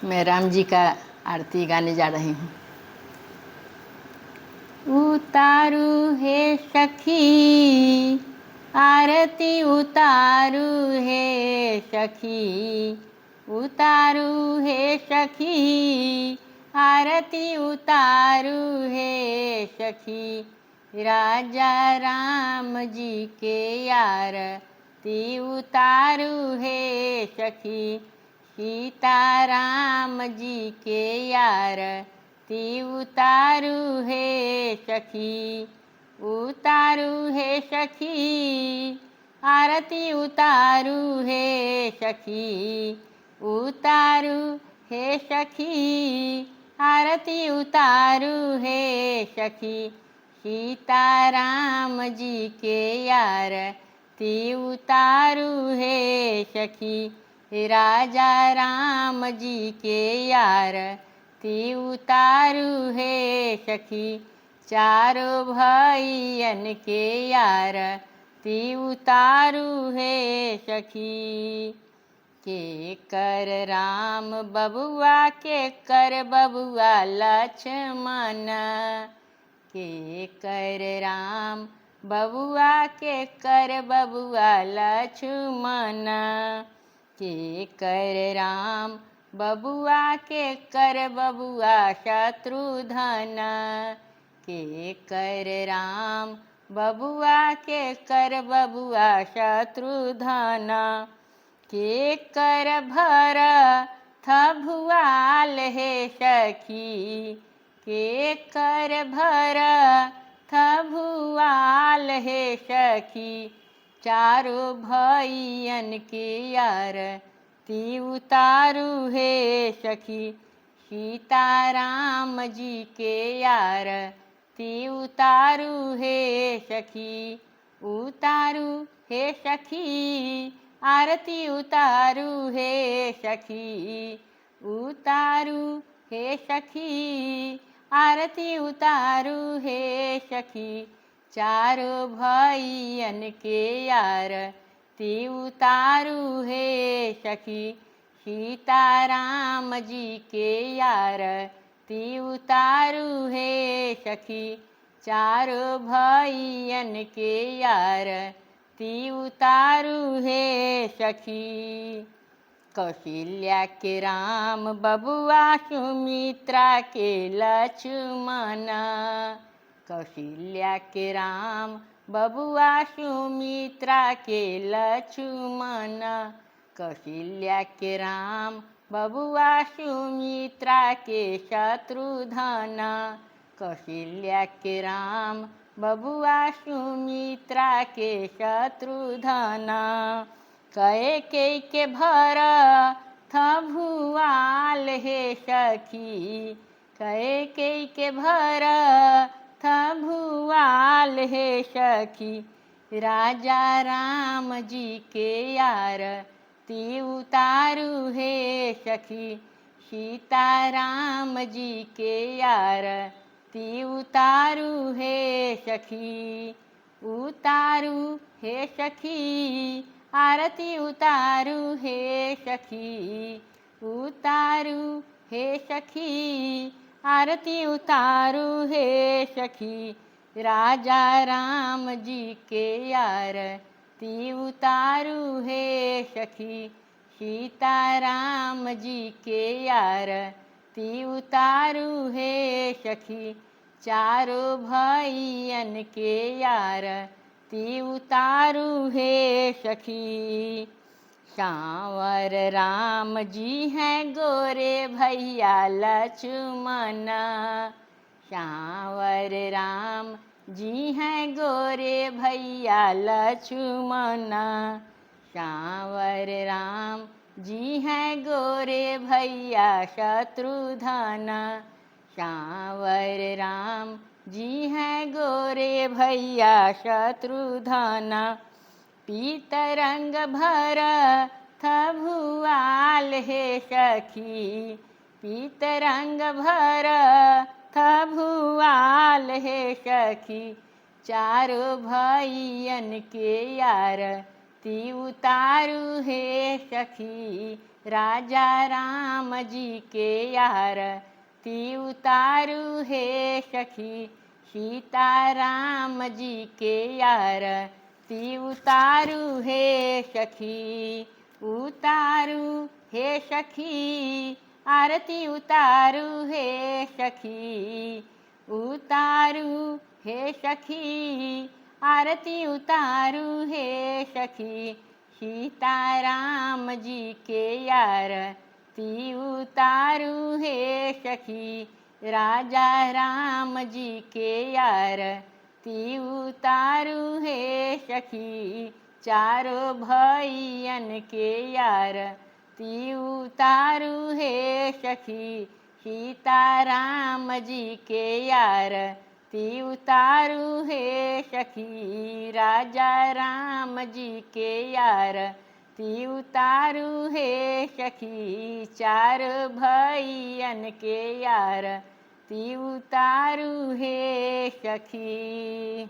मैं राम जी का आरती गाने जा रही हूँ। उतारू हे सखी आरती उतारू हे सखी, उतारू हे सखी आरती उतारू हे सखी। राजा राम जी के आरती उतारू हे सखी, सीता राम जी के आरती उतारू हे सखी, उतारू हे सखी आरती उतारू हे सखी, उतारू हे सखी आरती उतारू हे सखी। सीता राम जी के आरती उतारू हे सखी, राजा राम जी के आरती उतारू हे सखी। चारों भाइयन के आरती उतारू हे सखी। के कर राम बबुआ के कर बबुआ लक्ष्मण, के कर राम बबुआ के कर बबुआ लक्ष्मण, के कर राम बबुआ के कर बबुआ शत्रुघ्न, के कर राम बबुआ के कर बबुआ शत्रुघ्न। के कर भरत भुआल हे सखी, के कर भरत भुआल हे सखी। चारों भाइयन के आरती उतारू हे सखी, सीता राम जी के आरती उतारू हे सखी, उतारू हे सखी आरती उतारू हे सखी, उतारू हे सखी आरती उतारू हे सखी। चारों भाइयन के आरती उतारू हे सखी, सीता राम जी के आरती उतारू हे सखी। चारों भाइयन के आरती उतारू हे सखी। कौशल्या के राम बबुआ सुमित्रा के लक्ष्मण, कौशल्या के राम बबुआ सुमित्रा के लक्ष्मण, कौशल्या के राम बबुआ सुमित्रा के शत्रुघ्न, कौशल्या के राम बबुआ सुमित्रा के शत्रुघ्न। कैकेयी के भरत भुआल हे सखी, कैकेयी के भरत भुआल हे सखी। राजा राम जी के आरती उतारू हे सखी, सीता राम जी के आरती उतारू हे सखी, उतारू हे सखी आरती उतारू हे सखी, उतारू हे सखी आरती उतारू हे सखी। राजा राम जी के आरती उतारू हे सखी, सीता राम जी के आरती उतारू हे सखी। चारों भाइयन के आरती उतारू हे सखी। सांवर राम जी हैं गोरे भैया लक्ष्मण, सांवर राम जी हैं गोरे भैया लक्ष्मण, सांवर राम जी हैं गोरे भैया शत्रुघ्न, सांवर राम जी हैं गोरे भैया शत्रुघ्न। पीतरंग भरत भुआल हे सखी, पीतरंग भरत भुआल हे सखी। चारों भाइयन के आरती उतारू हे सखी, राजा राम जी के यार ती उतारू हे सखी, सीता राम जी के यार ती उतारू हे सखी, उतारू हे सखी, आरती उतारू हे सखी, उतारू हे सखी, आरती उतारू हे सखी, सीता राम जी के यार ती उतारू हे सखी, राजा राम जी के यार ती उतारू हे सखी, चारों भैयन के यार ती उतारू हे सखी, सीता राम जी के यार ती उतारू हे सखी, राजा राम जी के यार ती उतारू हे सखी, चार भैयन के यार ती उतारू हे सखी।